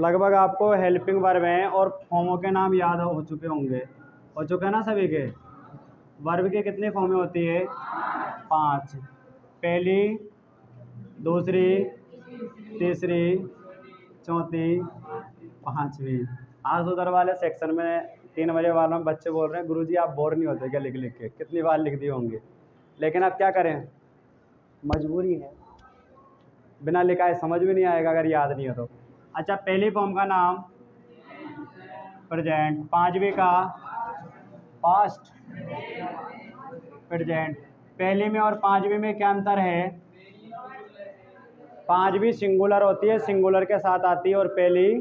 लगभग आपको helping verb हैं और फॉर्मों के नाम याद हो चुके होंगे। हो चुके हैं ना सभी के। वर्ब के कितनी फॉर्में होती है? 5। पहली, दूसरी, तीसरी, चौथी, पांचवी। आज उधर वाले सेक्शन में 3 बजे वालों में बच्चे बोल रहे हैं गुरुजी आप बोर नहीं होते क्या लिख लिख के? कितनी बार लिख दिए होंगे, लेकिन अब क्या करें, मजबूरी है। बिना लिखाए समझ भी नहीं आएगा अगर याद नहीं हो तो। अच्छा, पहली फॉर्म का नाम प्रेजेंट, पांचवी का पास्ट प्रेजेंट। पहली में और पांचवी में क्या अंतर है? पांचवी सिंगुलर होती है, सिंगुलर के साथ आती है, और पहली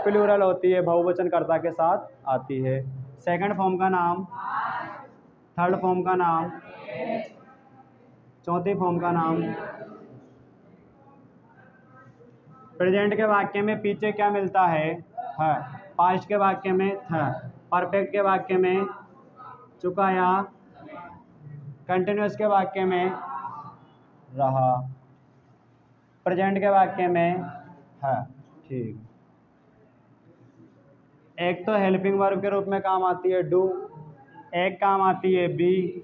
प्लूरल होती है, बहुवचनकर्ता के साथ आती है। सेकंड फॉर्म का नाम, थर्ड फॉर्म का नाम, चौथी फॉर्म का नाम। प्रेजेंट के वाक्य में पीछे क्या मिलता है? है। पास्ट के वाक्य में था। परफेक्ट के वाक्य में चुका या कंटिन्यूअस के वाक्य में रहा। प्रेजेंट के वाक्य में है। ठीक। एक तो हेल्पिंग वर्ब के रूप में काम आती है डू, एक काम आती है बी,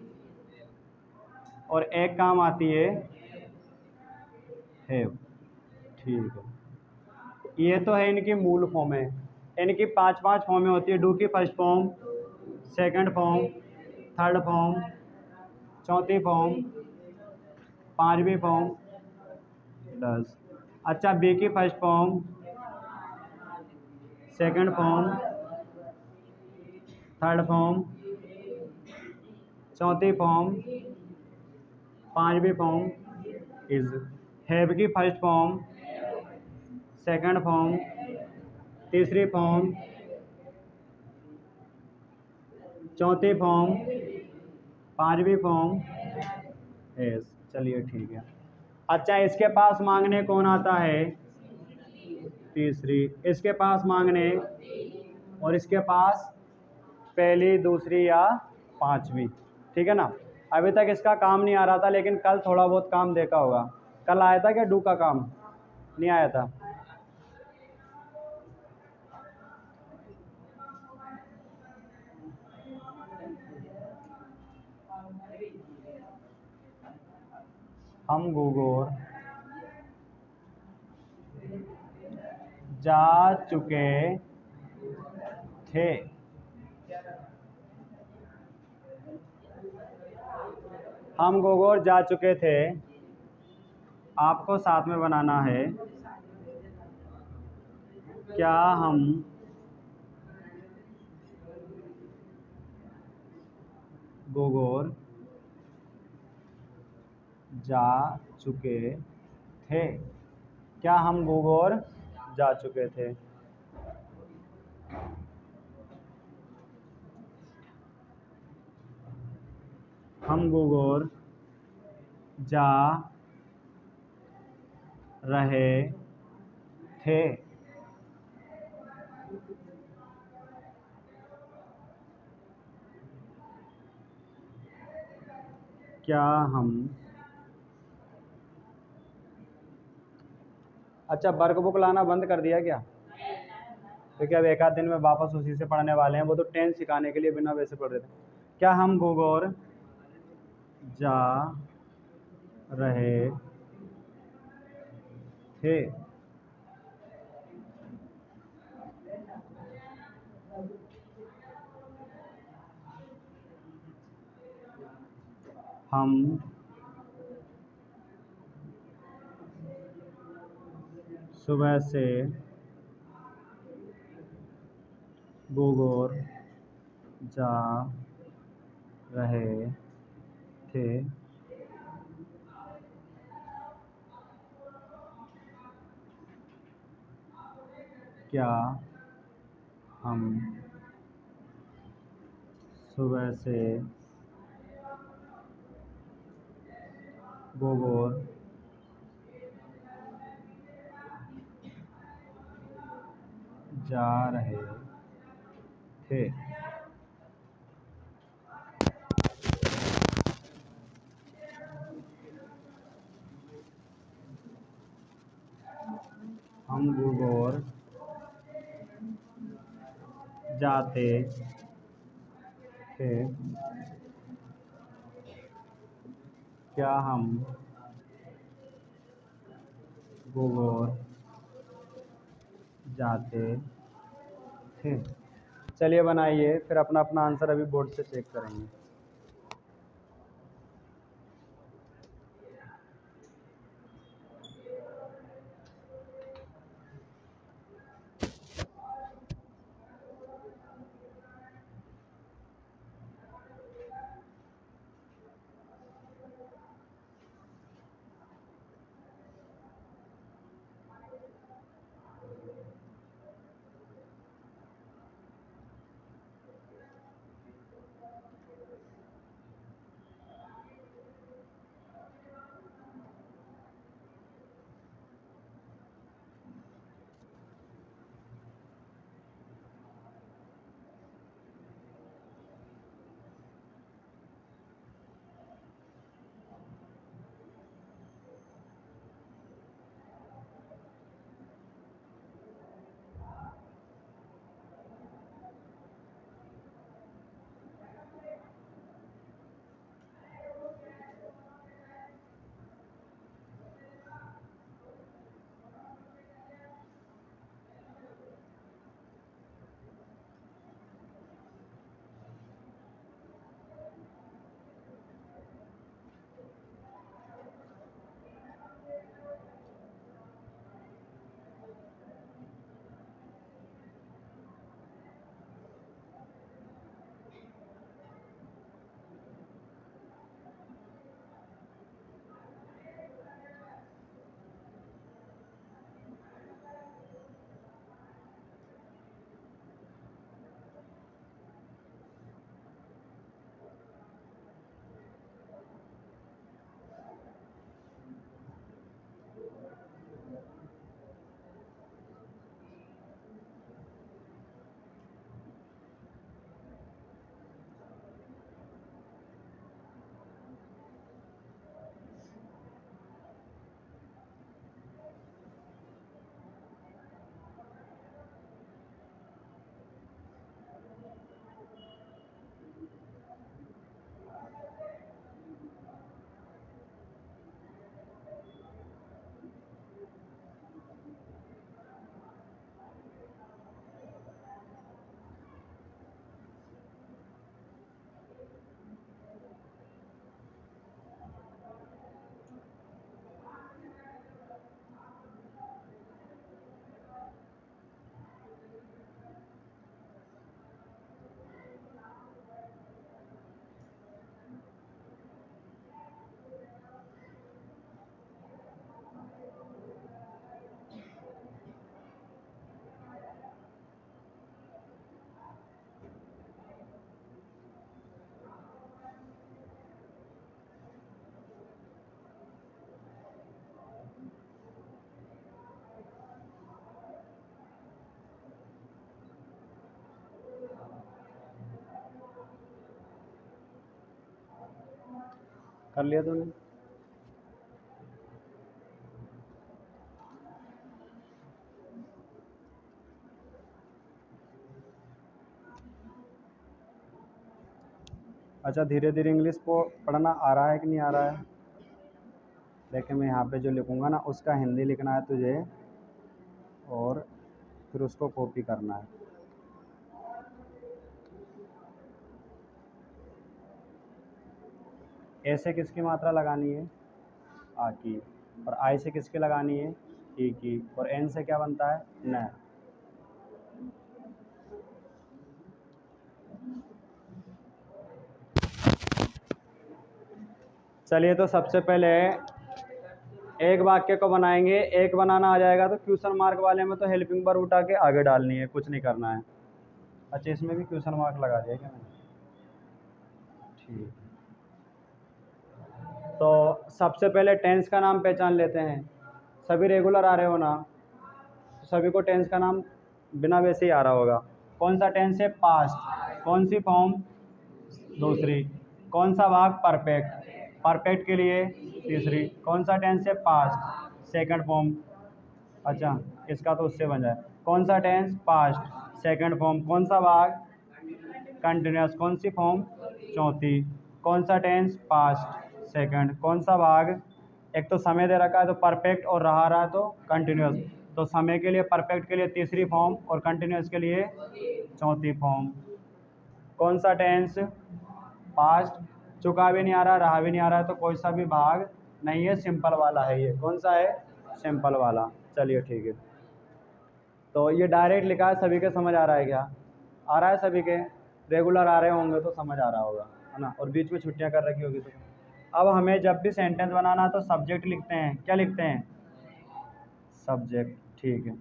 और एक काम आती है हैव। ठीक है, ये तो है इनकी मूल फॉर्म है। इनकी 5 फॉर्में होती है। डू की first form, second form, third form, चौथी फॉर्म, पांचवी फॉर्म, 10। अच्छा, बी की first form, second form, third form, चौथी फॉर्म, पांचवी फॉर्म इज। हैव की फर्स्ट फॉर्म, सेकंड फॉर्म, तीसरी फॉर्म, चौथी फॉर्म, पांचवी फॉर्म एस। चलिए ठीक है। अच्छा, इसके पास मांगने कौन आता है? तीसरी। इसके पास मांगने, और इसके पास पहली, दूसरी या पांचवी। ठीक है ना। अभी तक इसका काम नहीं आ रहा था, लेकिन कल थोड़ा बहुत काम देखा होगा। कल आया था क्या डू का काम? नहीं आया था। हम गुगोर जा चुके थे। हम गोगोर जा चुके थे, आपको साथ में बनाना है। क्या हम गोगोर जा चुके थे? क्या हम गोगोर जा चुके थे? हम गोगोर जा रहे थे। क्या हम। अच्छा, वर्क बुक लाना बंद कर दिया क्या? क्योंकि अब एक आध दिन में वापस उसी से पढ़ने वाले हैं। वो तो टेंस सिखाने के लिए बिना वैसे पढ़ रहे थे। क्या हम गोगोर जा रहे थे? हम सुबह से गोगोर जा रहे थे। क्या हम सुबह से गोगोर जा रहे थे? हम गोगोर जाते थे, क्या हम भूगोल जाते थे। चलिए बनाइए, फिर अपना अपना आंसर अभी बोर्ड से चेक करेंगे। कर लिया तूने? अच्छा, धीरे धीरे इंग्लिश को पढ़ना आ रहा है कि नहीं आ रहा है? देखिए, मैं यहाँ पे जो लिखूँगा ना, उसका हिंदी लिखना है तुझे और फिर उसको कॉपी करना है। ए से किसकी मात्रा लगानी है? आ की। और आई से किसकी लगानी है? ई की। और एन से क्या बनता है? न। चलिए, तो सबसे पहले एक वाक्य को बनाएंगे। एक बनाना आ जाएगा तो क्वेश्चन मार्क वाले में तो हेल्पिंग वर्ब उठा के आगे डालनी है, कुछ नहीं करना है। अच्छा, इसमें भी क्वेश्चन मार्क लगा दिया क्या मैंने? ठीक। तो सबसे पहले टेंस का नाम पहचान लेते हैं। सभी रेगुलर आ रहे हो ना? तो सभी को टेंस का नाम बिना वैसे ही आ रहा होगा। कौन सा टेंस है? पास्ट। कौन सी फॉर्म? दूसरी। कौन सा भाग? परफेक्ट। परफेक्ट के लिए तीसरी। कौन सा टेंस है? Past, second form. अच्छा, इसका तो उससे बन जाए। कौन सा टेंस? Past, second form. कौन सा भाग? कंटिन्यूस। कौन सी फॉर्म? चौथी। कौन सा टेंस? Past second. कौन सा भाग? एक तो समय दे रखा है तो परफेक्ट, और रहा है तो कंटिन्यूस। तो समय के लिए, परफेक्ट के लिए तीसरी फॉर्म और कंटिन्यूस के लिए चौथी फॉर्म। कौन सा टेंस? पास्ट। चुका भी नहीं आ रहा, रहा भी नहीं आ रहा है, तो कोई सा भी भाग नहीं है, सिंपल वाला है ये। कौन सा है? सिंपल वाला। चलिए ठीक है। तो ये डायरेक्ट लिखा है, सभी के समझ आ रहा है क्या? आ रहा है सभी के? रेगुलर आ रहे होंगे तो समझ आ रहा होगा, है ना? और बीच में छुट्टियां कर रखी होगी तो। अब हमें जब भी सेंटेंस बनाना तो सब्जेक्ट लिखते हैं। क्या लिखते हैं? सब्जेक्ट। ठीक है,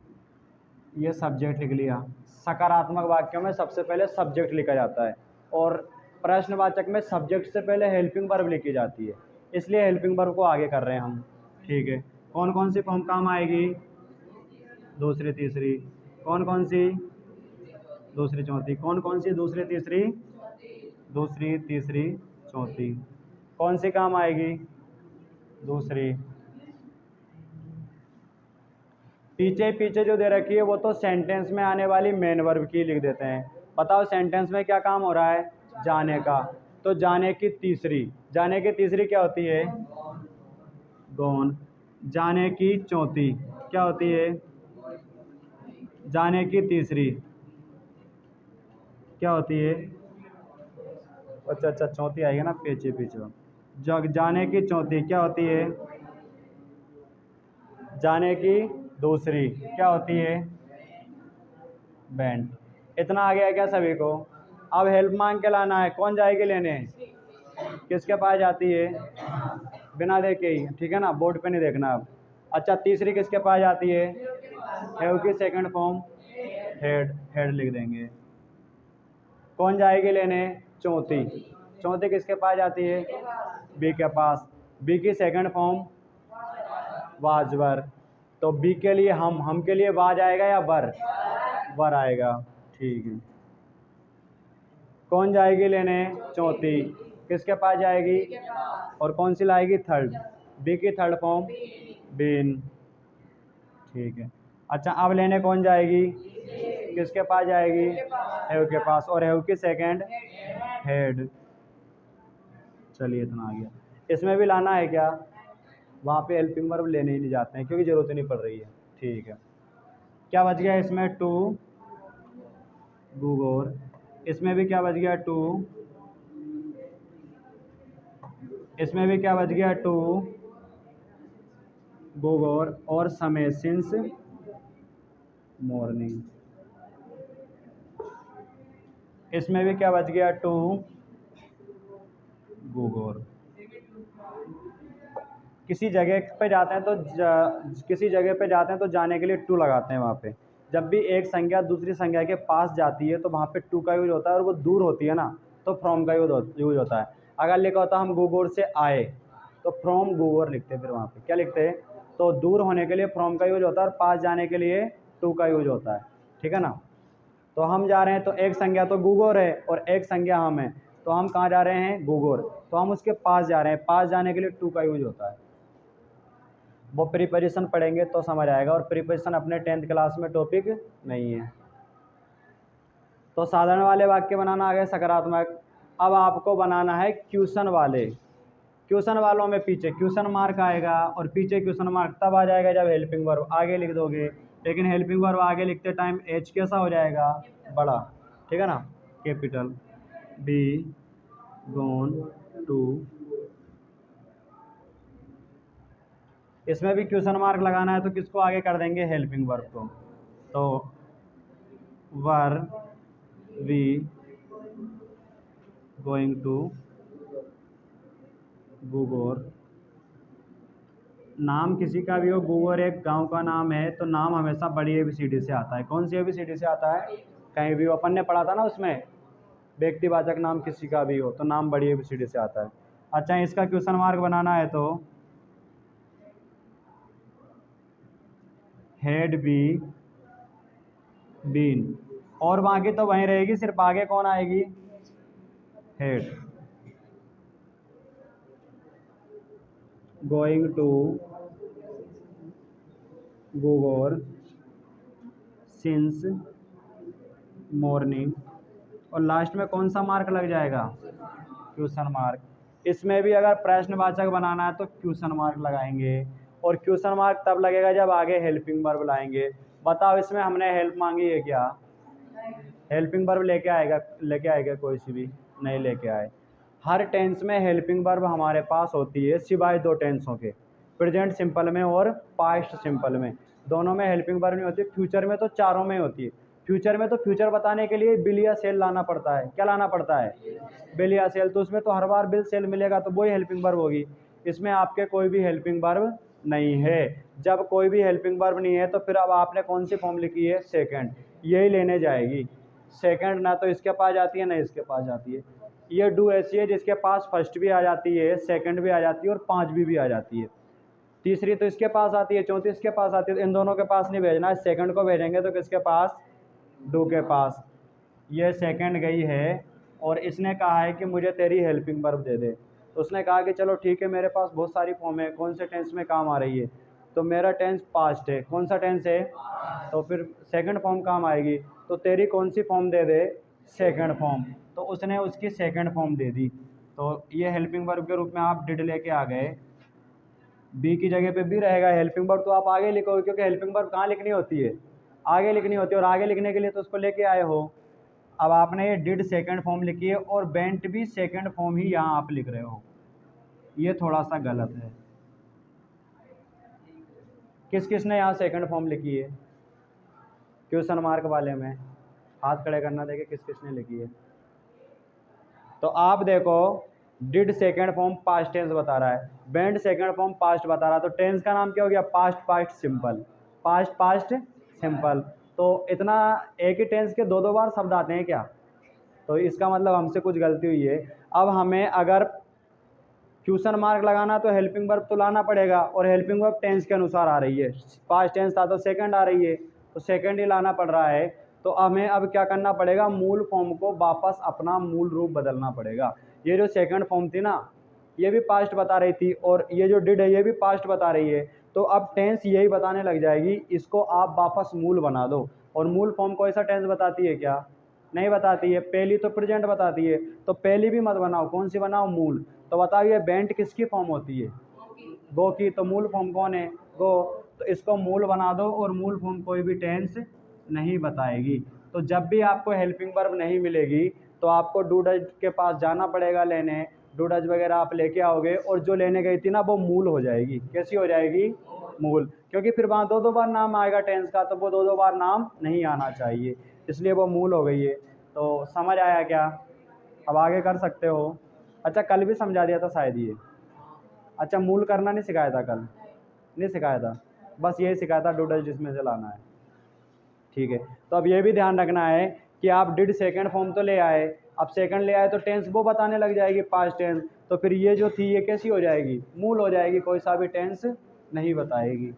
ये सब्जेक्ट लिख लिया। सकारात्मक वाक्यों में सबसे पहले सब्जेक्ट लिखा जाता है, और प्रश्नवाचक में सब्जेक्ट से पहले हेल्पिंग वर्ब लिखी जाती है, इसलिए हेल्पिंग वर्ब को आगे कर रहे हैं हम। ठीक है, कौन कौन सी फॉर्म काम आएगी? दूसरी तीसरी। कौन कौन सी? दूसरी चौथी। कौन कौन सी दूसरी तीसरी? दूसरी तीसरी चौथी। कौन सी काम आएगी? दूसरी। पीछे पीछे जो दे रखी है वो तो सेंटेंस में आने वाली मेन वर्ब की लिख देते हैं। बताओ सेंटेंस में क्या काम हो रहा है? जाने का। तो जाने की तीसरी। जाने की तीसरी क्या होती है? गॉन। जाने की चौथी क्या होती है? जाने की तीसरी क्या होती है? अच्छा अच्छा, चौथी आएगी ना पीछे पीछे। जग। जाने की चौथी क्या होती है? जाने की दूसरी क्या होती है? बैंड। इतना आ गया क्या सभी को? अब हेल्प मांग के लाना है। कौन जाएगी लेने? किसके पास जाती है? बिना देखे ही, ठीक है ना? बोर्ड पे नहीं देखना अब। अच्छा, तीसरी किसके पास जाती है? हैव की सेकंड फॉर्म हेड। हेड लिख देंगे। कौन जाएगी लेने? चौथी। चौथी किसके पास जाती है? बी के पास। बी की सेकंड फॉर्म वाजवर। तो बी के लिए हम के लिए वाज आएगा या वर? वर आएगा। ठीक है। कौन जाएगी लेने? चौथी। किसके पास जाएगी? और कौन सी लाएगी? थर्ड। बी की थर्ड फॉर्म बीन। ठीक है। अच्छा, अब लेने कौन जाएगी? किसके पास जाएगी? हैव के पास। और हैव की सेकंड हेड। चलिए, इतना आ गया। इसमें भी लाना है क्या? वहाँ पे हेल्पिंग वर्ब लेने ही नहीं जाते हैं क्योंकि ज़रूरत ही नहीं पड़ रही है। ठीक है, क्या बच गया इसमें? टू गूगोर। इसमें भी क्या बच गया? टू। इसमें भी क्या बच गया? टू गूगोर। और समय सिंस मॉर्निंग। इसमें भी क्या बच गया? टू गूगोर। किसी जगह पे जाते हैं तो किसी जगह पे जाते हैं तो जाने के लिए टू लगाते हैं वहाँ पे। जब भी एक संज्ञा दूसरी संज्ञा के पास जाती है तो वहाँ पे टू का यूज होता है, और वो दूर होती है ना तो फ्रॉम का यूज होता है। अगर लिखा होता हम गूगोर से आए तो फ्रॉम गूगोर लिखते हैं, फिर वहाँ पे क्या लिखते हैं? तो दूर होने के लिए फ्रॉम का यूज होता है और पास जाने के लिए टू का यूज होता है। ठीक है ना? तो हम जा रहे हैं तो एक संज्ञा तो गूगोर है और एक संज्ञा हम है, तो हम कहाँ जा रहे हैं? गूगोर। तो हम उसके पास जा रहे हैं, पास जाने के लिए टू का यूज होता है। वो प्रीपोजिशन पढ़ेंगे तो समझ आएगा, और प्रीपोजिशन अपने 10th क्लास में टॉपिक नहीं है। तो साधारण वाले वाक्य बनाना आ गए सकारात्मक। अब आपको बनाना है क्वेश्चन वाले। क्वेश्चन वालों में पीछे क्वेश्चन मार्क आएगा, और पीछे क्वेश्चन मार्क तब आ जाएगा जब हेल्पिंग वर्ब आगे लिख दोगे। लेकिन हेल्पिंग वर्ब आगे लिखते टाइम एच कैसा हो जाएगा? बड़ा। ठीक है ना? कैपिटल। Be gone to. इसमें भी क्वेश्चन मार्क लगाना है तो किसको आगे कर देंगे? हेल्पिंग वर्ब को। तो वर वी गोइंग टू गूगोर। नाम किसी का भी हो, गूगोर एक गांव का नाम है तो नाम हमेशा बड़ी ABCD से आता है। कौन सी ABCD से आता है? कहीं भी अपन ने पढ़ा था ना उसमें, व्यक्तिवाचक नाम किसी का भी हो तो नाम बड़ी ABCD से आता है। अच्छा, इसका क्वेश्चन मार्क बनाना है तो हेड बी बीन, और बाकी तो वहीं रहेगी, सिर्फ आगे कौन आएगी? हेड। गोइंग टू गूगोर सिंस मॉर्निंग, और लास्ट में कौन सा मार्क लग जाएगा? Question mark. इसमें भी अगर प्रश्नवाचक बनाना है तो क्वेश्चन मार्क लगाएंगे, और क्वेश्चन मार्क तब लगेगा जब आगे हेल्पिंग वर्ब लाएंगे। बताओ इसमें हमने हेल्प मांगी है क्या? हेल्पिंग वर्ब लेके आएगा कोई सी भी? नहीं लेके आए। हर टेंस में हेल्पिंग वर्ब हमारे पास होती है सिवाय दो टेंसों के, प्रेजेंट सिंपल में और पास्ट सिंपल में। दोनों में हेल्पिंग वर्ब नहीं होती। फ्यूचर में तो चारों में होती है। फ्यूचर में तो फ्यूचर बताने के लिए बिल या सेल लाना पड़ता है। क्या लाना पड़ता है? बिल या सेल। तो उसमें तो हर बार बिल सेल मिलेगा तो वही हेल्पिंग वर्ब होगी। इसमें आपके कोई भी हेल्पिंग वर्ब नहीं है। जब कोई भी हेल्पिंग वर्ब नहीं है तो फिर अब आपने कौन सी फॉर्म लिखी है? सेकंड। यही लेने जाएगी। सेकंड ना तो इसके पास जाती है ना इसके पास जाती है। ये डू ऐसी है जिसके पास फर्स्ट भी आ जाती है, सेकंड भी आ जाती है और पांचवी भी आ जाती है। तीसरी तो इसके पास आती है, चौथी इसके पास आती है। तो इन दोनों के पास नहीं भेजना है, सेकंड को भेजेंगे तो किसके पास? डू के पास। ये सेकंड गई है और इसने कहा है कि मुझे तेरी हेल्पिंग वर्ब दे दे। तो उसने कहा कि चलो ठीक है, मेरे पास बहुत सारी फॉर्म है, कौन से टेंस में काम आ रही है? तो मेरा टेंस पास्ट है। कौन सा टेंस है? तो फिर सेकंड फॉर्म काम आएगी। तो तेरी कौन सी फॉर्म दे दे? Second form. तो उसने उसकी सेकंड फॉर्म दे दी। तो ये हेल्पिंग वर्ब के रूप में आप डिड लेके आ गए। बी की जगह पे भी रहेगा हेल्पिंग वर्ब, तो आप आगे लिखोगे, क्योंकि हेल्पिंग वर्ब कहाँ लिखनी होती है? आगे लिखनी होती है, और आगे लिखने के लिए तो उसको लेके आए हो। अब आपने ये डिड सेकंड फॉर्म लिखी है और बेंट भी सेकंड फॉर्म ही यहाँ आप लिख रहे हो। ये थोड़ा सा गलत है। किस किस ने यहाँ सेकंड फॉर्म लिखी है? क्वेश्चन मार्क वाले में हाथ खड़े करना, देखे किस किस ने लिखी है। तो आप देखो, did second form past tense बता रहा है, बेंट सेकंड फॉर्म पास्ट बता रहा है। तो टेंस का नाम क्या हो गया? Past past simple. Past past simple. तो इतना एक ही टेंस के दो दो बार शब्द आते हैं क्या? तो इसका मतलब हमसे कुछ गलती हुई है। अब हमें अगर क्वेश्चन मार्क लगाना तो हेल्पिंग वर्ब तो लाना पड़ेगा, और हेल्पिंग वर्ब टेंस के अनुसार आ रही है। पास्ट टेंस था तो सेकंड आ रही है, तो सेकंड ही लाना पड़ रहा है। तो हमें अब क्या करना पड़ेगा? मूल फॉर्म को वापस अपना मूल रूप बदलना पड़ेगा। ये जो सेकंड फॉर्म थी ना, ये भी पास्ट बता रही थी, और ये जो डिड है ये भी पास्ट बता रही है। तो अब टेंस यही बताने लग जाएगी, इसको आप वापस मूल बना दो। और मूल फॉर्म को ऐसा टेंस बताती है क्या? नहीं बताती है। पहली तो प्रेजेंट बताती है, तो पहली भी मत बनाओ, कौन सी बनाओ? मूल। तो बताओ ये बेंट किसकी फॉर्म होती है? गो की। तो मूल फॉर्म कौन है? गो। तो इसको मूल बना दो, और मूल फॉर्म कोई भी टेंस नहीं बताएगी। तो जब भी आपको हेल्पिंग वर्ब नहीं मिलेगी तो आपको डू डज के पास जाना पड़ेगा लेने। डू डज वगैरह आप लेके आओगे, और जो लेने गई थी ना वो मूल हो जाएगी। कैसी हो जाएगी? मूल। क्योंकि फिर वहाँ दो दो बार नाम आएगा टेंस का, तो वो दो दो बार नाम नहीं आना चाहिए, इसलिए वो मूल हो गई है। तो समझ आया क्या? अब आगे कर सकते हो। अच्छा, कल भी समझा दिया था शायद ये। अच्छा, मूल करना नहीं सिखाया था कल? नहीं सिखाया था, बस यही सिखाया था डू डज जिसमें से लाना है। ठीक है। तो अब ये भी ध्यान रखना है कि आप डिड सेकंड फॉर्म तो ले आए, अब सेकंड ले आए तो टेंस वो बताने लग जाएगी, पास्ट टेंस। तो फिर ये जो थी ये कैसी हो जाएगी? मूल हो जाएगी, कोई सा भी टेंस नहीं बताएगी।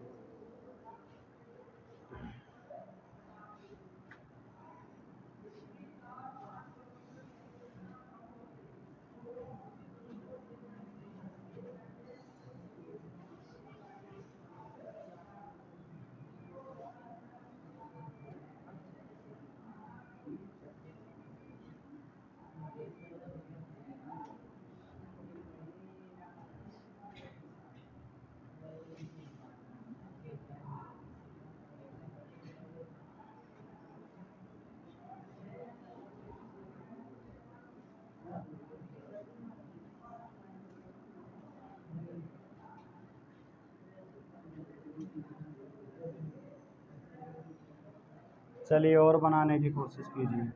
चलिए और बनाने की कोशिश कीजिए।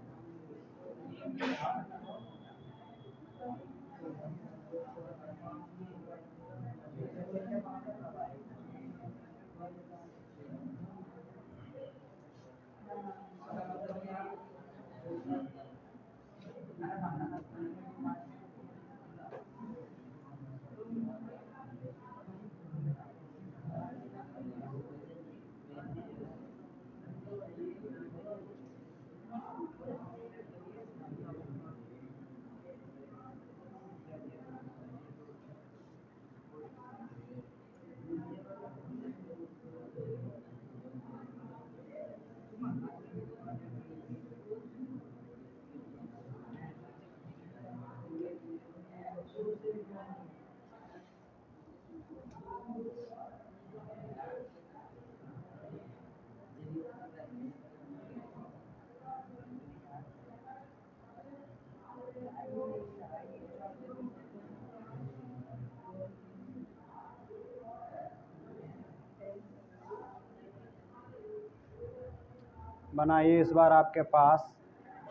बनाइए। इस बार आपके पास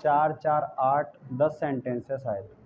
4 4 8 10 सेंटेंस है शायद।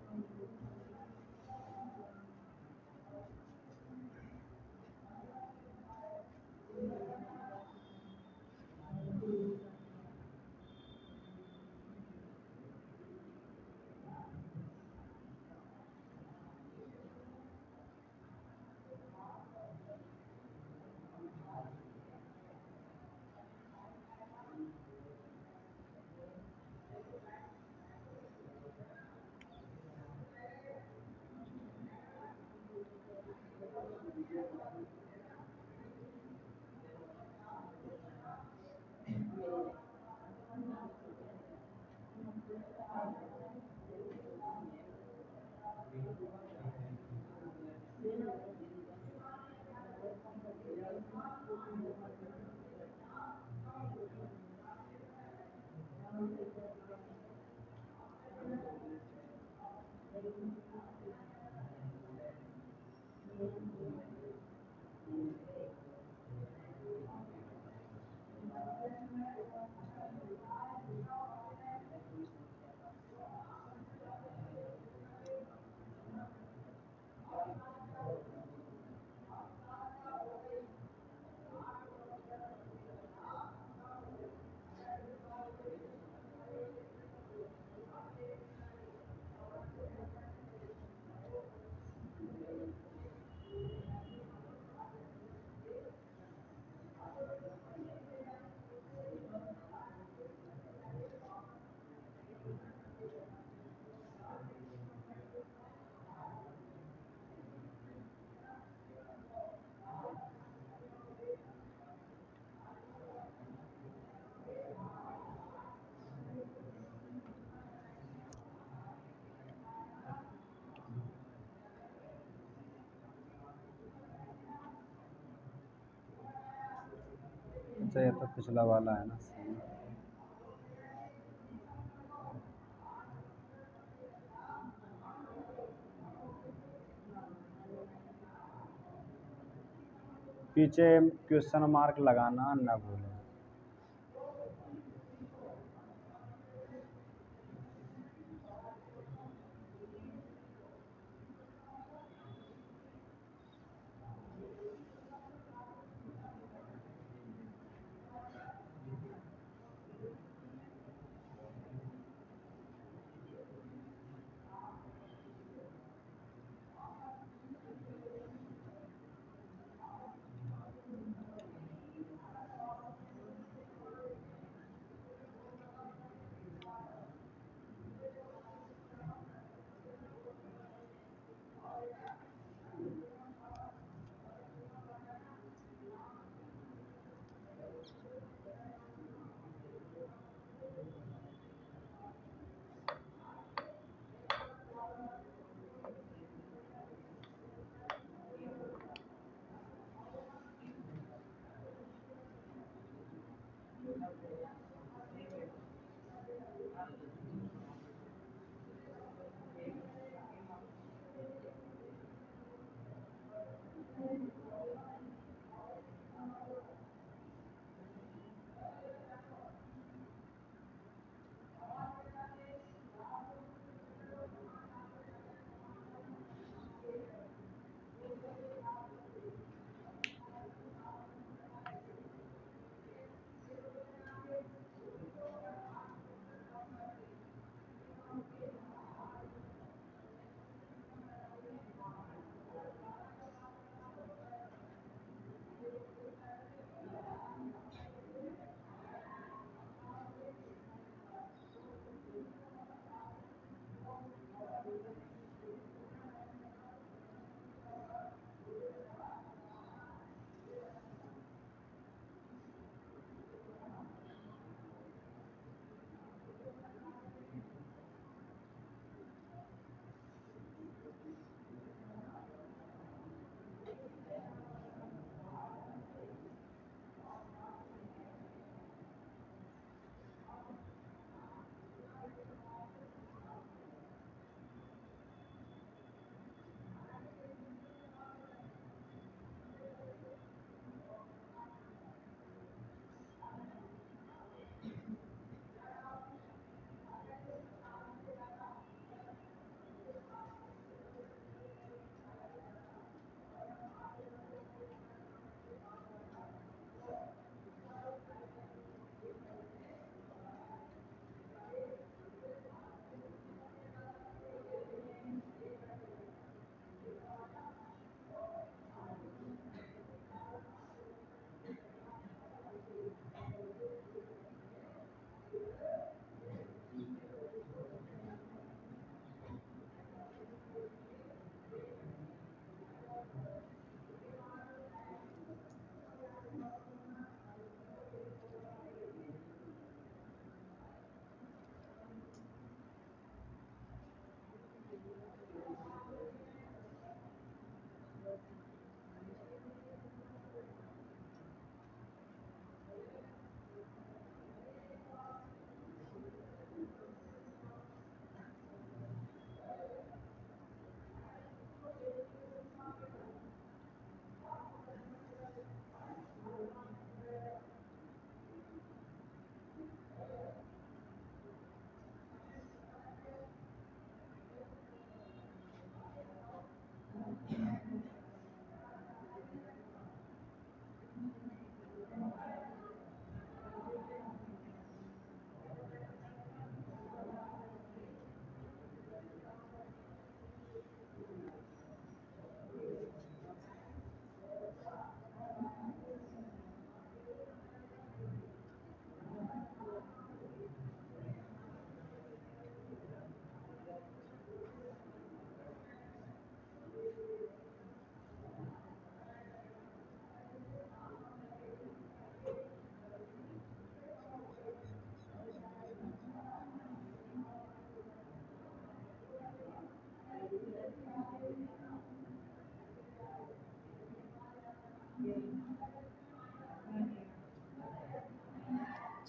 अच्छा, ये तो पिछला वाला है ना। पीछे क्वेश्चन मार्क लगाना ना भूलें।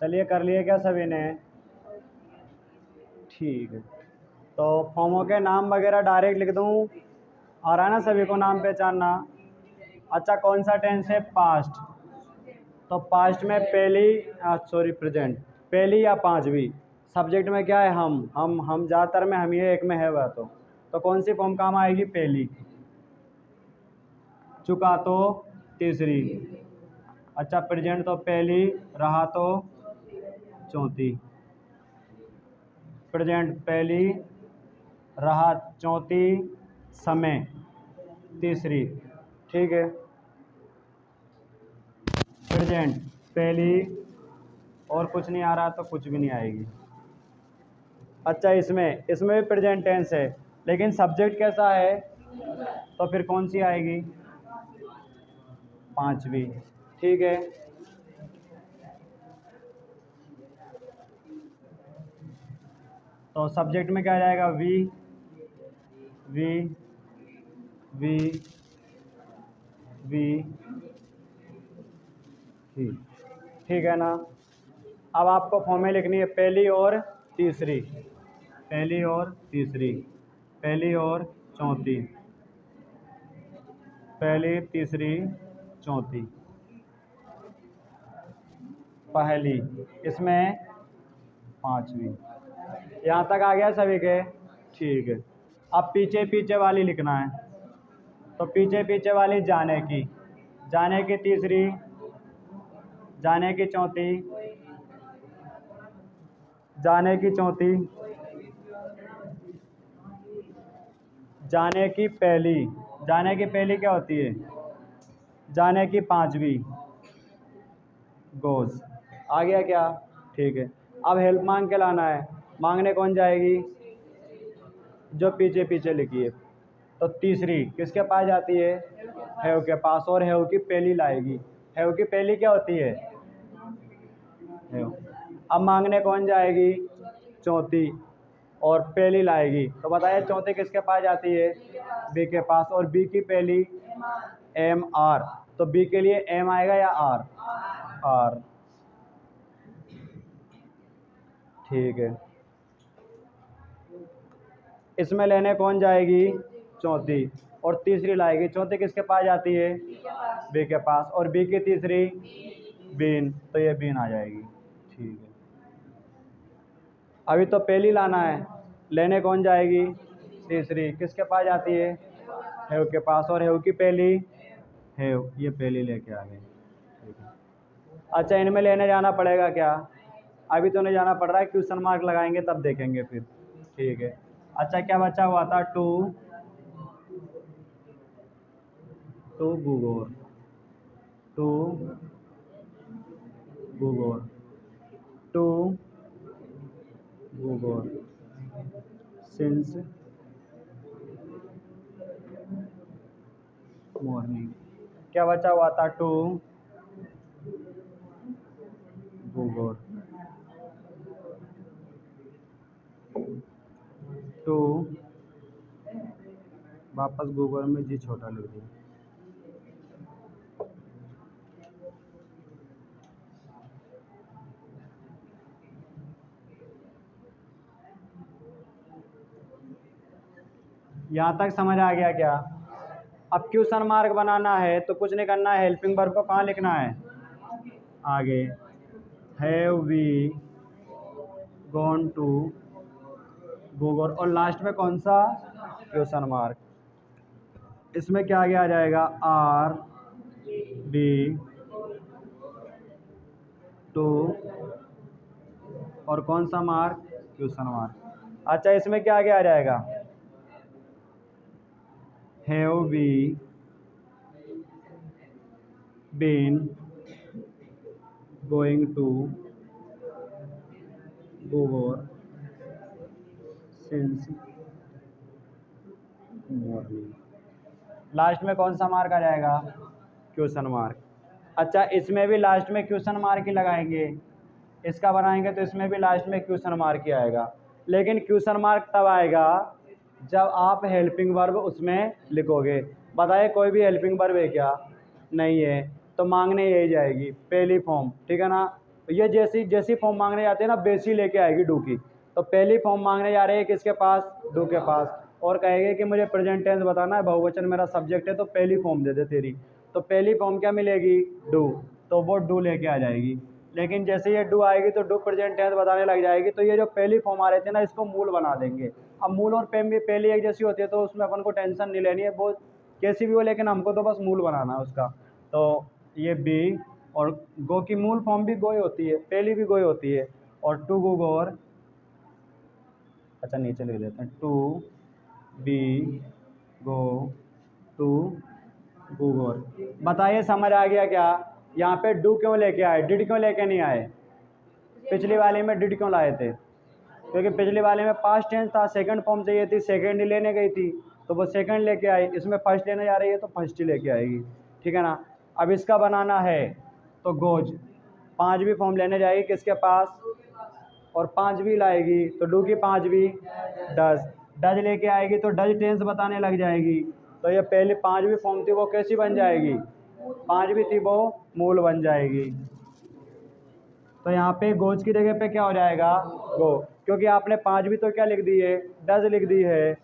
चलिए कर लिए क्या सभी ने? ठीक है, तो फॉर्मों के नाम वगैरह डायरेक्ट लिख दूँ? आ रहा है ना सभी को नाम पहचानना? अच्छा, कौन सा टेंस है? पास्ट। तो पास्ट में पहली प्रेजेंट, पहली या पांचवी। सब्जेक्ट में क्या है? हम ज़्यादातर में हम ही है, एक में है वह तो कौन सी फॉर्म काम आएगी? पहली। चुका तो तीसरी। अच्छा, प्रेजेंट तो पहली, रहा तो चौथी। प्रेजेंट पहली, रहा चौथी, समय तीसरी। ठीक है, प्रेजेंट पहली और कुछ नहीं आ रहा तो कुछ भी नहीं आएगी। अच्छा, इसमें भी प्रेजेंट टेंस है, लेकिन सब्जेक्ट कैसा है? तो फिर कौन सी आएगी? पांचवी। ठीक है, तो सब्जेक्ट में क्या आ जाएगा? वी वी वी वी ही। ठीक है ना? अब आपको फॉर्में लिखनी है, पहली और तीसरी, पहली और तीसरी, पहली और चौथी, पहली तीसरी चौथी। पहली, इसमें पांचवी। यहाँ तक आ गया सभी के? ठीक है, अब पीछे पीछे वाली लिखना है। तो पीछे पीछे वाली जाने की, जाने की तीसरी, जाने की चौथी, जाने की चौथी, जाने की पहली, जाने की पहली क्या होती है? जाने की पांचवी, गोज। आ गया क्या? ठीक है, अब हेल्प मांग के लाना है। मांगने कौन जाएगी? जो पीछे पीछे लिखी है। तो तीसरी किसके पास जाती है? हैव के पास, और हैव की पहली लाएगी। हैव की पहली क्या होती है? हैव। अब मांगने कौन जाएगी? चौथी, और पहली लाएगी। तो बताइए चौथी किसके पास जाती है? बी के पास, और बी की पहली एम आर। तो बी के लिए एम आएगा या आर? आर। ठीक है, इसमें लेने कौन जाएगी? चौथी, और तीसरी लाएगी। चौथी किसके पास जाती है? बी के पास, और बी की तीसरी बीन, तो ये बीन आ जाएगी। ठीक है, अभी तो पहली लाना है, लेने कौन जाएगी? तीसरी, किसके पास जाती है? हैव के पास, और हैव की पहली हैव, ये पहली लेके आ गए। ठीक है, अच्छा इनमें लेने जाना पड़ेगा क्या? अभी तो नहीं जाना पड़ रहा है, क्वेश्चन मार्क लगाएंगे तब देखेंगे फिर। ठीक है, अच्छा क्या बचा हुआ था? टू भूगोल, टू भूगोल, टू भूगोल, सिंस मॉर्निंग। क्या बचा हुआ था? टू भूगोल, टू, वापस गूगल में जी छोटा लिख दिया। यहाँ तक समझ आ गया क्या? अब क्वेश्चन मार्क बनाना है तो कुछ नहीं करना है, हेल्पिंग वर्ब को कहाँ लिखना है? आगे। हैव वी गॉन टू भूगोल, और लास्ट में कौन सा? Question mark. इसमें क्या आगे आ जाएगा? आर बी टू, और कौन सा मार्क? Question mark. अच्छा, इसमें क्या आगे आ जाएगा? Have we been going to भूगोल सिंस मॉर्निंग। लास्ट में कौन सा मार्क आ जाएगा? Question mark. अच्छा, इसमें भी लास्ट में क्वेश्चन मार्क ही लगाएंगे। इसका बनाएंगे तो इसमें भी लास्ट में क्वेश्चन मार्क ही आएगा, लेकिन क्वेश्चन मार्क तब आएगा जब आप हेल्पिंग वर्ब उसमें लिखोगे। बताइए कोई भी हेल्पिंग वर्ब है क्या? नहीं है, तो मांगने यही जाएगी पहली फॉर्म। ठीक है ना? तो ये जैसी जैसी फॉर्म मांगने जाते हैं ना वैसी लेके आएगी डू की। तो पहली फॉर्म मांगने जा रहे हैं किसके पास, डू के पास, और कहेंगे कि मुझे प्रेजेंट टेंस बताना है, बहुवचन मेरा सब्जेक्ट है, तो पहली फॉर्म दे दे तेरी। तो पहली फॉर्म क्या मिलेगी, डू, तो वो डू लेके आ जाएगी। लेकिन जैसे ये डू आएगी तो डू प्रेजेंट टेंस बताने लग जाएगी। तो ये जो पहली फॉर्म आ रहे थे ना, इसको मूल बना देंगे। अब मूल और पेम भी पहली एक जैसी होती है, तो उसमें अपन को टेंशन नहीं लेनी है, वो कैसी भी हो, लेकिन हमको तो बस मूल बनाना है उसका। तो ये बी, और गो की मूल फॉर्म भी गोई होती है, पहली भी गोई होती है। और टू गो गोर, अच्छा नीचे लिख देते हैं, टू बी गो टू गूगोर। बताइए समझ आ गया क्या? यहाँ पे डू क्यों लेके आए, डिड क्यों लेके नहीं आए? पिछली वाले में डिड क्यों लाए थे? क्योंकि पिछली वाले में पास्ट टेंस था, सेकंड फॉर्म चाहिए थी, सेकंड ही लेने गई थी, तो वो सेकंड लेके आई। इसमें फर्स्ट लेने जा रही है तो फर्स्ट ही लेके आएगी, ठीक है ना। अब इसका बनाना है तो गोज, पांचवी फॉर्म लेने जाएगी किसके पास, और पांचवी लाएगी तो डू की पांचवी डज, डज लेके आएगी तो डज टेंस बताने लग जाएगी। तो ये पहले पांचवी फॉर्म थी वो कैसी बन जाएगी, पांचवी थी वो मूल बन जाएगी। तो यहाँ पे गोज की जगह पे क्या हो जाएगा, गो, क्योंकि आपने पांचवी तो क्या लिख दी है, डज लिख दी है।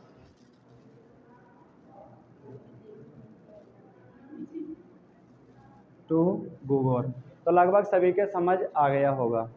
टू गूगोर, तो लगभग सभी के समझ आ गया होगा।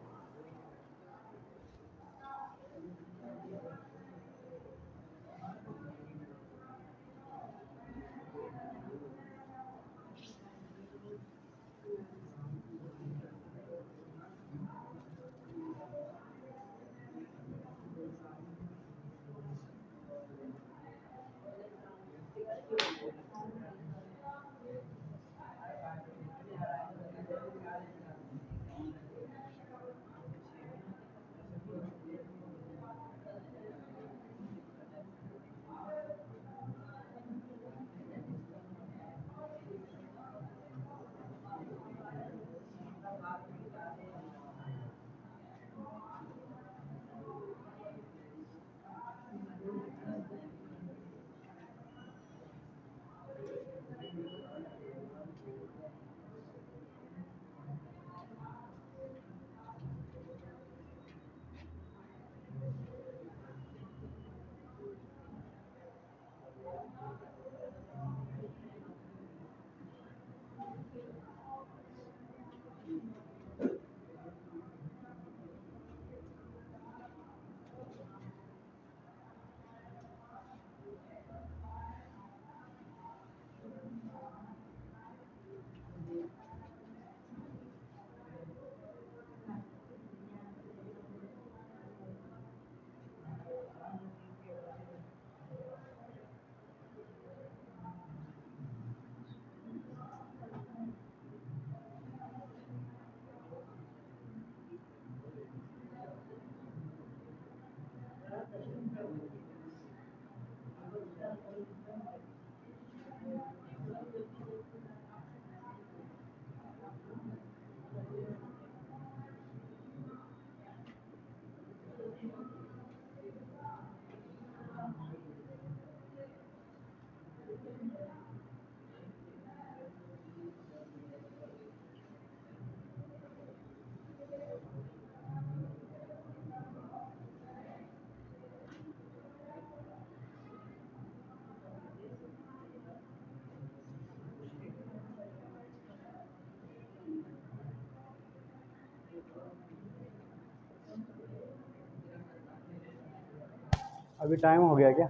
अभी टाइम हो गया क्या?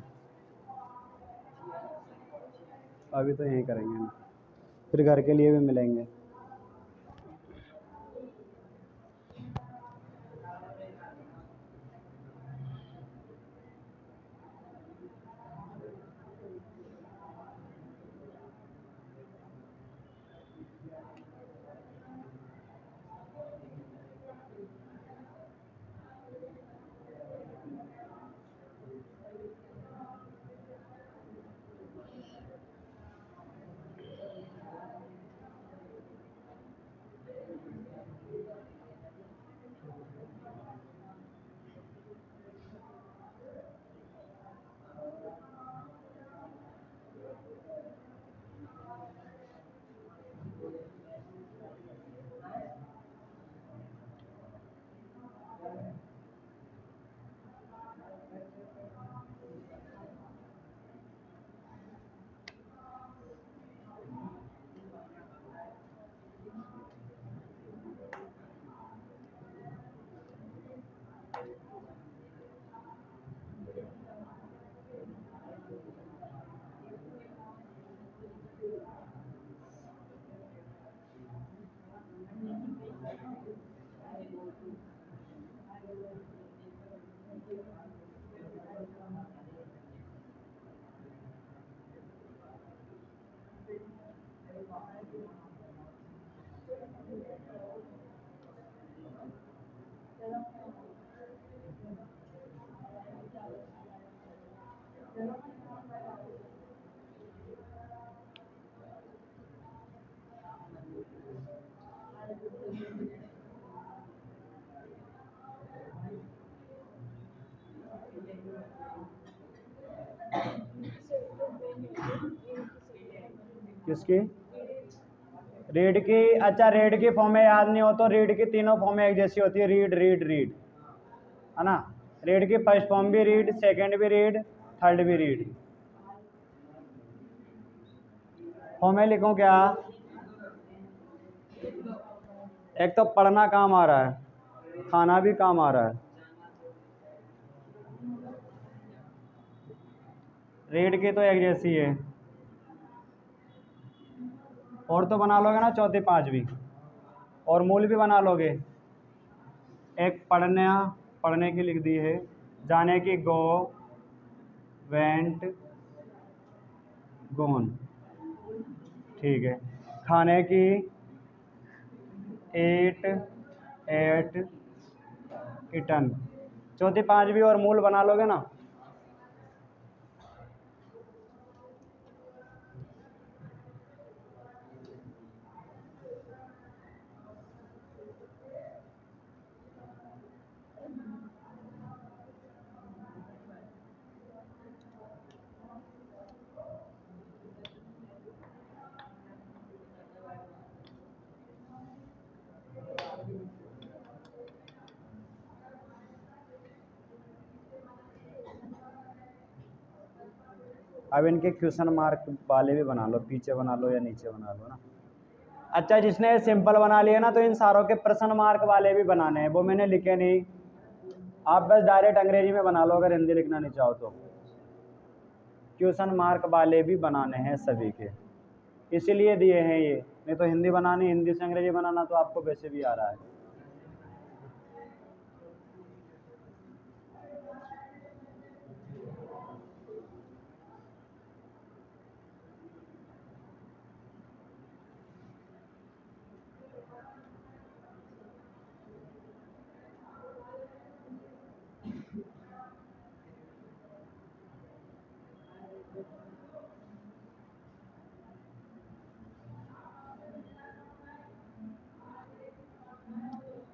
अभी तो यहीं करेंगे, फिर घर के लिए भी मिलेंगे। किसकी? रीड की। अच्छा, रीड की फॉर्म में याद नहीं हो तो रीड की तीनों फॉर्में एक जैसी होती है, रीड रीड रीड, है ना। रीड की फर्स्ट फॉर्म भी रीड, सेकंड भी रीड, थर्ड भी रीड। फॉर्म में लिखूं क्या? एक तो पढ़ना काम आ रहा है, खाना भी काम आ रहा है। रीड की तो एक जैसी है, और तो बना लोगे ना चौथी पांचवी, और मूल भी बना लोगे। एक पढ़ना, पढ़ने की लिख दी है, जाने की गो, वेंट, गोन, ठीक है। खाने की एट, एट, इटन। चौथी पांचवी और मूल बना लोगे ना। अब इनके क्वेश्चन मार्क वाले भी बना लो, पीछे बना लो या नीचे बना लो ना। अच्छा, जिसने सिंपल बना लिया ना, तो इन सारों के प्रश्न मार्क वाले भी बनाने हैं, वो मैंने लिखे नहीं। आप बस डायरेक्ट अंग्रेजी में बना लो अगर हिंदी लिखना नहीं चाहो तो। क्वेश्चन मार्क वाले भी बनाने हैं सभी के, इसीलिए दिए हैं ये। नहीं तो हिंदी बनानी, हिंदी से अंग्रेजी बनाना तो आपको वैसे भी आ रहा है।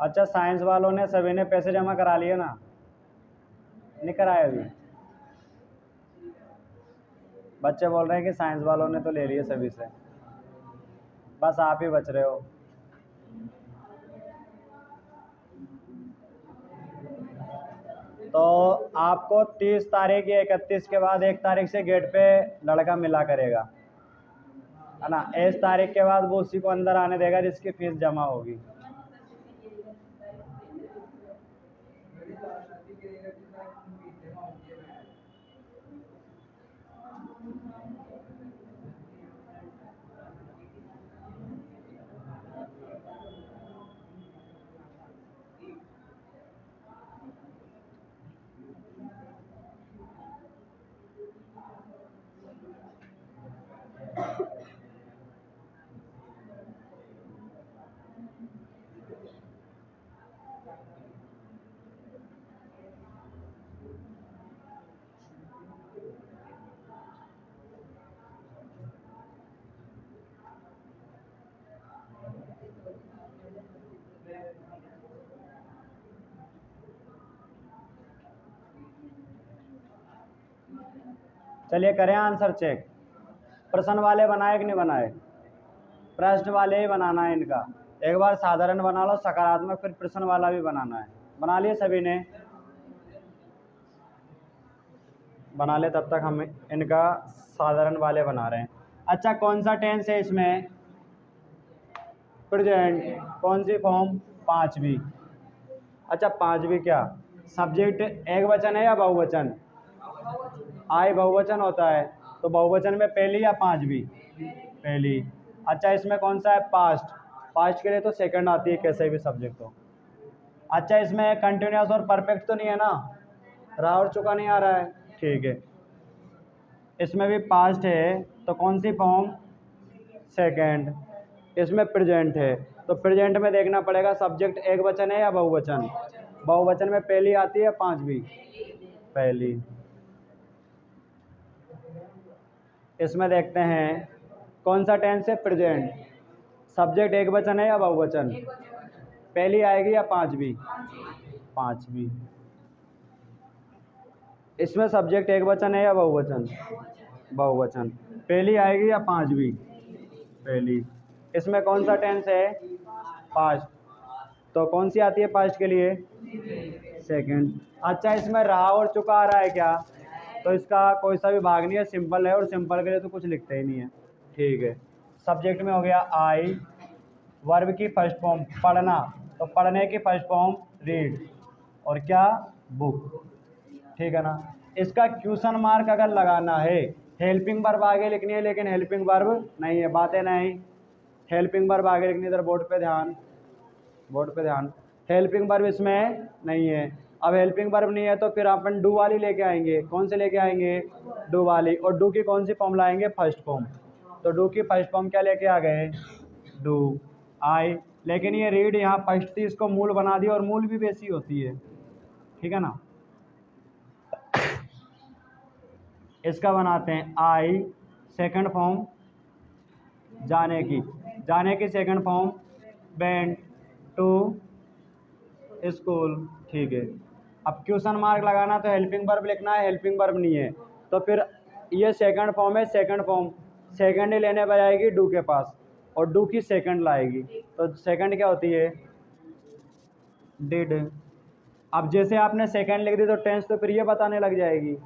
अच्छा, साइंस वालों ने सभी ने पैसे जमा करा लिए ना? नहीं कराए अभी? बच्चे बोल रहे हैं कि साइंस वालों ने तो ले लिए सभी से, बस आप ही बच रहे हो। तो आपको 30 तारीख या 31 के बाद 1 तारीख से गेट पे लड़का मिला करेगा, है ना। 1 तारीख के बाद वो उसी को अंदर आने देगा जिसकी फीस जमा होगी। चलिए करें आंसर चेक। प्रश्न वाले बनाए कि नहीं बनाए? प्रश्न वाले ही बनाना है इनका। एक बार साधारण बना लो सकारात्मक, फिर प्रश्न वाला भी बनाना है। बना लिए सभी ने? बना ले, तब तक हम इनका साधारण वाले बना रहे हैं। अच्छा, कौन सा टेंस है इसमें? प्रेजेंट। कौन सी फॉर्म? पांचवी। अच्छा, पांचवी क्या? सब्जेक्ट एक वचन है या बहुवचन? आई बहुवचन होता है, तो बहुवचन में पहली या पांचवी? पहली। अच्छा, इसमें कौन सा है? पास्ट। पास्ट के लिए तो सेकंड आती है कैसे भी सब्जेक्ट हो। अच्छा, इसमें कंटिन्यूअस और परफेक्ट तो नहीं है ना? रहा और चुका नहीं आ रहा है, ठीक है। इसमें भी पास्ट है, तो कौन सी फॉर्म? सेकंड। इसमें प्रेजेंट है, तो प्रेजेंट में देखना पड़ेगा सब्जेक्ट एक वचन है या बहुवचन। बहुवचन में पहली आती है पांचवी? पहली। इसमें देखते हैं कौन सा टेंस है? प्रेजेंट। सब्जेक्ट एक वचन है या बहुवचन? पहली आएगी या पांचवी? पांचवी। इसमें सब्जेक्ट एक वचन है या बहुवचन? बहुवचन। पहली आएगी या पांचवी? पहली। इसमें कौन सा टेंस है? पास्ट। तो कौन सी आती है पास्ट के लिए? सेकंड। अच्छा, इसमें रहा और चुका आ रहा है क्या? तो इसका कोई सा भी भाग नहीं है, सिंपल है, और सिंपल के लिए तो कुछ लिखते ही नहीं है। ठीक है। सब्जेक्ट में हो गया आई, वर्ब की फर्स्ट फॉर्म पढ़ना, तो पढ़ने की फर्स्ट फॉर्म रीड, और क्या? बुक। ठीक है ना। इसका क्वेश्चन मार्क अगर लगाना है, हेल्पिंग वर्ब आगे लिखनी है, लेकिन हेल्पिंग वर्ब नहीं है, बातें नहीं। हेल्पिंग वर्ब आगे लिखनी, इधर बोर्ड पे ध्यान, बोर्ड पे ध्यान। हेल्पिंग वर्ब इसमें नहीं है। अब हेल्पिंग वर्ब नहीं है तो फिर अपन डू वाली लेके आएंगे। कौन से लेके आएंगे? डू वाली। और डू की कौन सी फॉर्म लाएंगे? First form. तो डू की फर्स्ट फॉर्म क्या लेके आ गए? Do I. लेकिन ये रीड यहाँ फर्स्ट थी, इसको मूल बना दिया, और मूल भी वैसी होती है। ठीक है ना। इसका बनाते हैं आई, सेकंड फॉर्म जाने की, जाने की second form went to school. ठीक है। अब क्वेश्चन मार्क लगाना तो हेल्पिंग वर्ब लिखना है, हेल्पिंग वर्ब नहीं है, तो फिर ये सेकंड फॉर्म है, सेकंड फॉर्म सेकंड ही लेने पर आएगी डू के पास, और डू की सेकंड लाएगी, तो सेकंड क्या होती है? डिड। अब जैसे आपने सेकंड लिख दी तो टेंस तो फिर ये बताने लग जाएगी।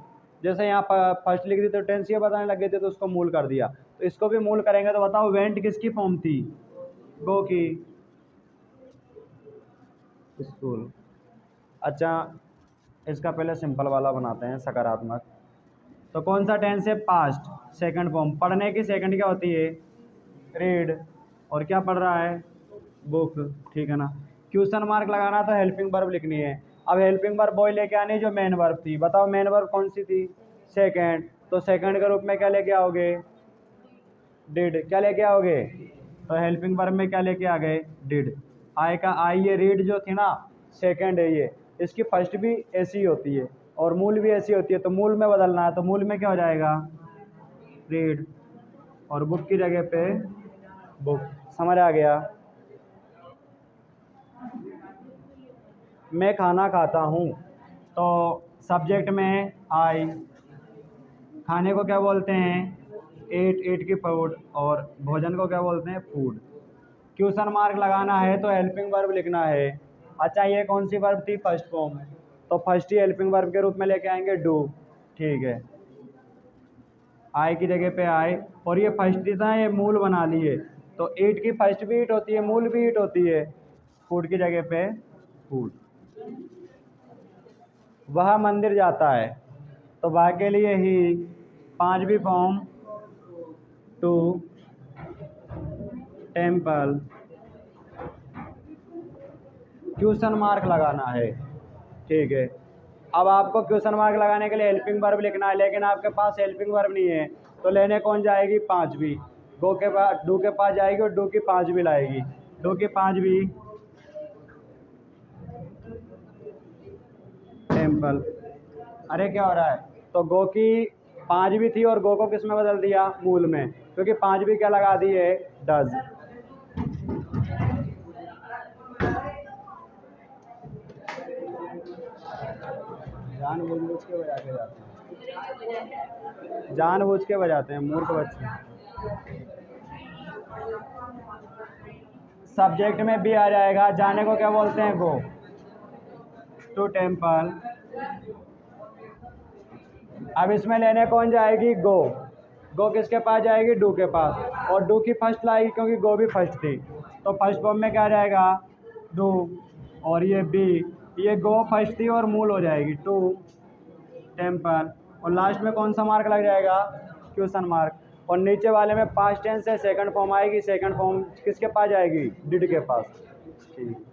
जैसे यहाँ फर्स्ट लिख दी तो टेंस ये बताने लग गई थी, तो उसको मूल कर दिया। तो इसको भी मूल करेंगे तो बताओ वेंट किसकी फॉर्म थी? गो की, स्कूल। अच्छा, इसका पहले सिंपल वाला बनाते हैं, सकारात्मक। तो कौन सा टेंस है? Past, second form. पढ़ने की सेकंड क्या होती है? रीड, और क्या पढ़ रहा है? बुक। ठीक है ना। क्वेश्चन मार्क लगाना तो हेल्पिंग वर्ब लिखनी है। अब हेल्पिंग वर्ब वही लेके आनी जो मेन वर्ब थी। बताओ मेन वर्ब कौन सी थी? सेकंड। तो सेकंड के रूप में क्या लेके आओगे? डिड। क्या लेके आओगे? तो हेल्पिंग वर्ब में क्या लेके आ गए? डिड। आई का आई, ये रीड जो थी ना, सेकंड है ये, इसकी फर्स्ट भी ऐसी होती है और मूल भी ऐसी होती है, तो मूल में बदलना है। तो मूल में क्या हो जाएगा? रीड, और बुक की जगह पे बुक। समझ आ गया? मैं खाना खाता हूँ, तो सब्जेक्ट में आई, खाने को क्या बोलते हैं? एट, एट की फूड, और भोजन को क्या बोलते हैं? फूड। क्वेश्चन मार्क लगाना है तो हेल्पिंग वर्ब लिखना है। अच्छा, ये कौन सी वर्ब थी? फर्स्ट फॉर्म, तो फर्स्ट ही हेल्पिंग वर्ब के रूप में लेके आएंगे डू। ठीक है। आई की जगह पे आई, और ये फर्स्ट था, ये मूल बना लिए, तो ईट की फर्स्ट भी ईट होती है, मूल भी ईट होती है। फूड की जगह पे फूड। वह मंदिर जाता है, तो वह के लिए ही पांचवी form to temple. Question mark लगाना है। ठीक है। अब आपको क्वेश्चन मार्क लगाने के लिए हेल्पिंग वर्ब लिखना है, लेकिन आपके पास हेल्पिंग वर्ब नहीं है, तो लेने कौन जाएगी? पांचवी। गो के पास, डू के पास जाएगी और डू की पांचवी लाएगी। डू की पांचवी टेम्पल। अरे क्या हो रहा है? तो गो की पांचवी थी और गो को किस में बदल दिया? मूल में, क्योंकि पांचवी क्या लगा दी है? डज। जानबूझ के बजाते जाते हैं, जानबूझ के बजाते हैं, मूर्ख बच्चे। सब्जेक्ट में भी आ जाएगा। जाने को क्या बोलते हैं? Go to temple. अब इसमें लेने कौन जाएगी? गो। गो किसके पास जाएगी? डू के पास, और डू की फर्स्ट लाएगी क्योंकि गो भी फर्स्ट थी, तो फर्स्ट फॉर्म में क्या जाएगा? डू, और ये बी, ये गो फर्स्ट थी और मूल हो जाएगी टू टेम्पल, और लास्ट में कौन सा मार्क लग जाएगा? Question mark. और नीचे वाले में पास्ट टेंस से सेकंड फॉर्म आएगी, सेकंड फॉर्म किसके पास जाएगी? डिड के पास। ठीक।